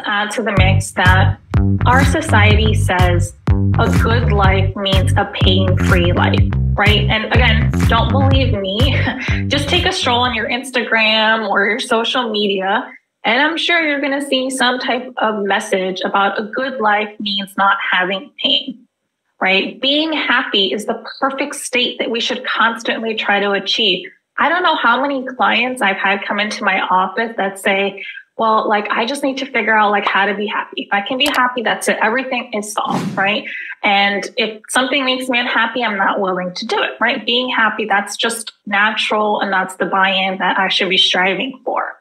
add to the mix that our society says a good life means a pain-free life, right? And again, don't believe me. Just take a stroll on your Instagram or your social media, and I'm sure you're going to see some type of message about a good life means not having pain, right? Being happy is the perfect state that we should constantly try to achieve. I don't know how many clients I've had come into my office that say, well, like, I just need to figure out like how to be happy. If I can be happy, that's it. Everything is solved, right? And if something makes me unhappy, I'm not willing to do it, right? Being happy, that's just natural. And that's the buy-in that I should be striving for.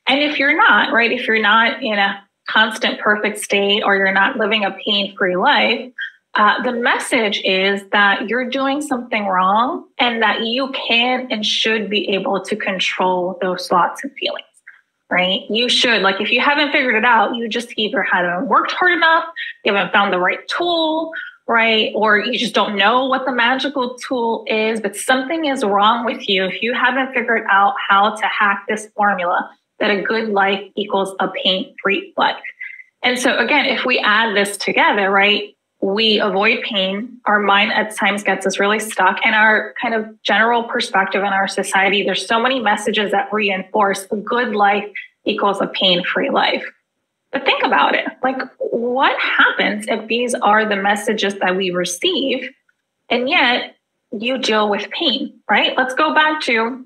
And if you're not, right, if you're not in a constant perfect state or you're not living a pain-free life, the message is that you're doing something wrong and that you can and should be able to control those thoughts and feelings. Right? You should, like, if you haven't figured it out, you just either haven't worked hard enough, you haven't found the right tool, right? Or you just don't know what the magical tool is, but something is wrong with you if you haven't figured out how to hack this formula that a good life equals a pain-free life. And so again, if we add this together, right, we avoid pain. Our mind at times gets us really stuck, and our kind of general perspective in our society, there's so many messages that reinforce a good life equals a pain-free life. But think about it. Like, what happens if these are the messages that we receive and yet you deal with pain, right? Let's go back to,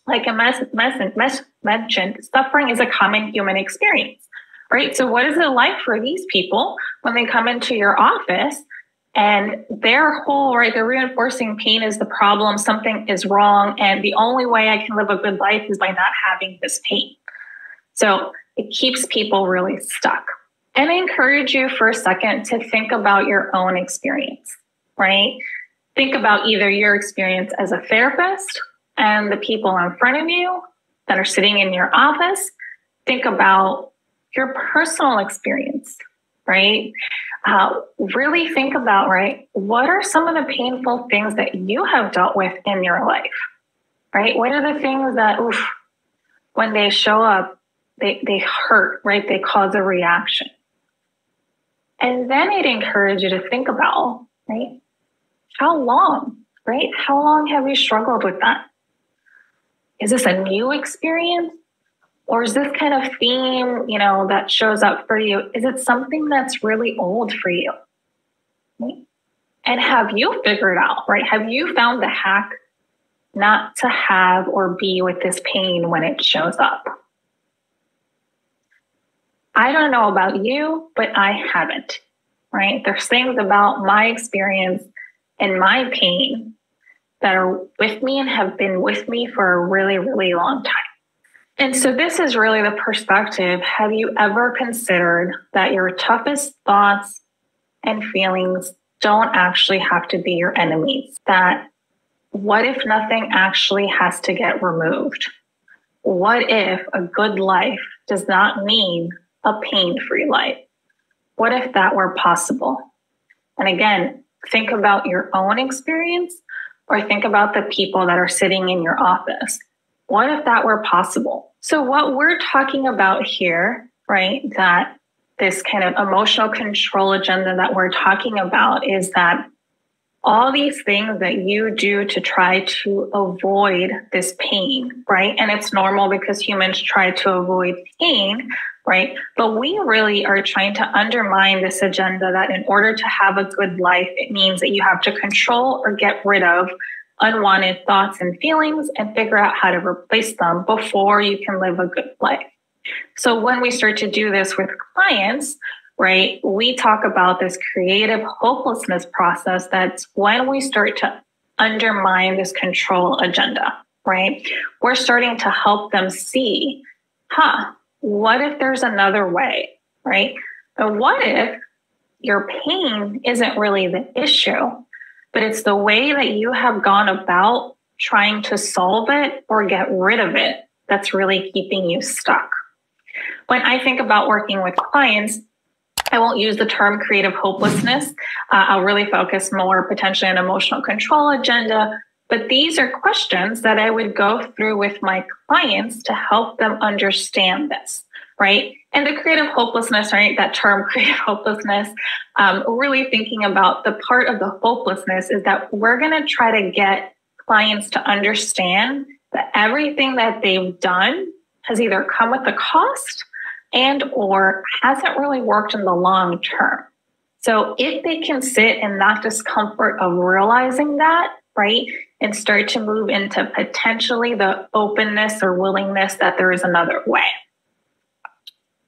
like I mentioned, suffering is a common human experience. Right? So what is it like for these people when they come into your office and their whole, right, they're reinforcing pain is the problem, something is wrong, and the only way I can live a good life is by not having this pain. So it keeps people really stuck. And I encourage you for a second to think about your own experience, right? Think about either your experience as a therapist and the people in front of you that are sitting in your office. Think about your personal experience, right? Really think about, right, what are some of the painful things that you have dealt with in your life, right? What are the things that, when they show up, they hurt, right? They cause a reaction. And then I'd encourage you to think about, right, how long, right? How long have you struggled with that? Is this a new experience? Or is this kind of theme, that shows up for you? Is it something that's really old for you? Right? And have you figured out, right? Have you found the hack not to have or be with this pain when it shows up? I don't know about you, but I haven't, right? There's things about my experience and my pain that are with me and have been with me for a really, really long time. And so this is really the perspective. Have you ever considered that your toughest thoughts and feelings don't actually have to be your enemies? That what if nothing actually has to get removed? What if a good life does not mean a pain-free life? What if that were possible? And again, think about your own experience or think about the people that are sitting in your office. What if that were possible? So what we're talking about here, right, that this kind of emotional control agenda that we're talking about is that all these things that you do to try to avoid this pain, right? And it's normal because humans try to avoid pain, right? But we really are trying to undermine this agenda that in order to have a good life, it means that you have to control or get rid of unwanted thoughts and feelings and figure out how to replace them before you can live a good life. So when we start to do this with clients, right, we talk about this creative hopelessness process. That's when we start to undermine this control agenda, right? We're starting to help them see, what if there's another way, right? And what if your pain isn't really the issue, but it's the way that you have gone about trying to solve it or get rid of it that's really keeping you stuck. When I think about working with clients, I won't use the term creative hopelessness. I'll really focus more potentially on emotional control agenda. But these are questions that I would go through with my clients to help them understand this, right? And the creative hopelessness, right? That term, creative hopelessness, really thinking about the part of the hopelessness is that we're going to try to get clients to understand that everything that they've done has either come with a cost and or hasn't really worked in the long term. So if they can sit in that discomfort of realizing that, right, and start to move into potentially the openness or willingness that there is another way.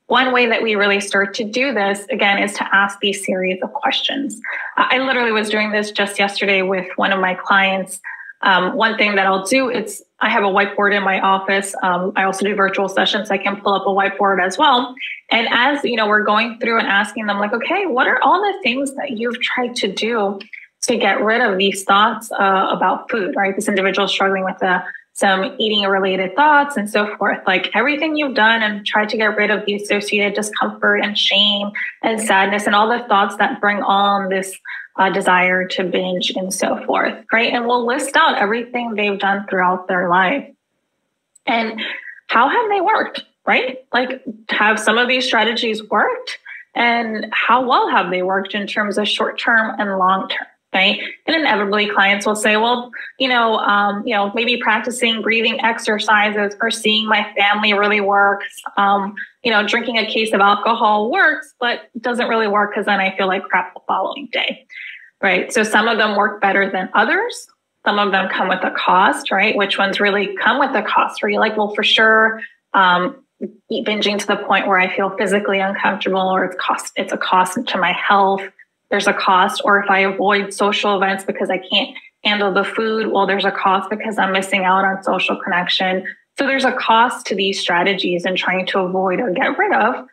One way that we really start to do this, again, is to ask these series of questions. I literally was doing this just yesterday with one of my clients. One thing that I'll do is I have a whiteboard in my office. I also do virtual sessions. So I can pull up a whiteboard as well. And as we're going through and asking them like, okay, what are all the things that you've tried to do to get rid of these thoughts about food, right? This individual is struggling with some eating related thoughts and so forth, like everything you've done and tried to get rid of the associated discomfort and shame and sadness and all the thoughts that bring on this desire to binge and so forth, right? And we'll list out everything they've done throughout their life and how have they worked, right? Like, have some of these strategies worked and how well have they worked in terms of short-term and long-term? Right. And inevitably clients will say, well, maybe practicing breathing exercises or seeing my family really works. Drinking a case of alcohol works, but doesn't really work because then I feel like crap the following day. Right. So some of them work better than others. Some of them come with a cost, right? Which ones really come with a cost? Where you're like, well, for sure, eat binging to the point where I feel physically uncomfortable or it's a cost to my health. There's a cost. Or if I avoid social events because I can't handle the food, well, there's a cost because I'm missing out on social connection. So there's a cost to these strategies and trying to avoid or get rid of.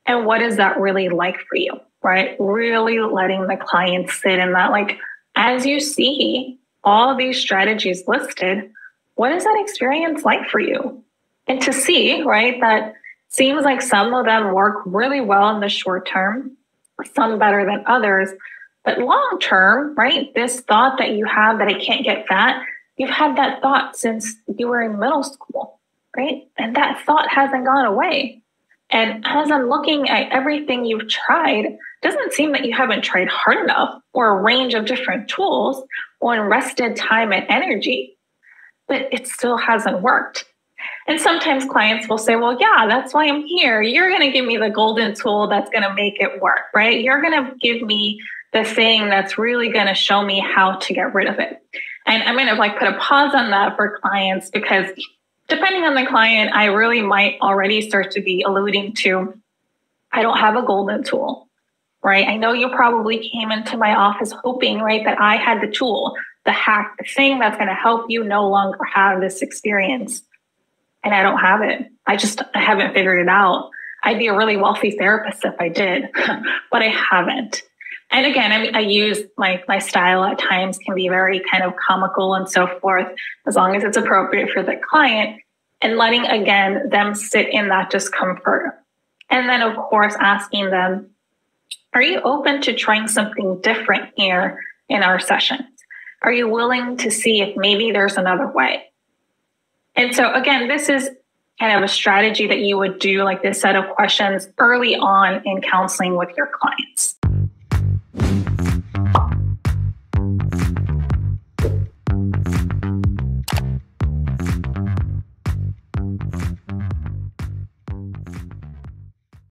And what is that really like for you, right? Really letting the client sit in that, like, as you see all of these strategies listed, what is that experience like for you? And to see, right, that seems like some of them work really well in the short term, some better than others. But long term, right, this thought that you have that I can't get fat, you've had that thought since you were in middle school, right? And that thought hasn't gone away. And as I'm looking at everything you've tried, it doesn't seem that you haven't tried hard enough or a range of different tools or invested time and energy, but it still hasn't worked. And sometimes clients will say, well, yeah, that's why I'm here. You're going to give me the golden tool that's going to make it work, right? You're going to give me the thing that's really going to show me how to get rid of it. And I'm going to put a pause on that for clients because depending on the client, I really might already start to be alluding to, I don't have a golden tool, right? I know you probably came into my office hoping, right, that I had the tool, the hack, the thing that's going to help you no longer have this experience. And I don't have it. I haven't figured it out. I'd be a really wealthy therapist if I did, but I haven't. And again, I use my style at times can be very kind of comical and so forth, as long as it's appropriate for the client, and letting, again, them sit in that discomfort. And then, of course, asking them, are you open to trying something different here in our sessions? Are you willing to see if maybe there's another way? And so, again, this is kind of a strategy that you would do, like this set of questions early on in counseling with your clients.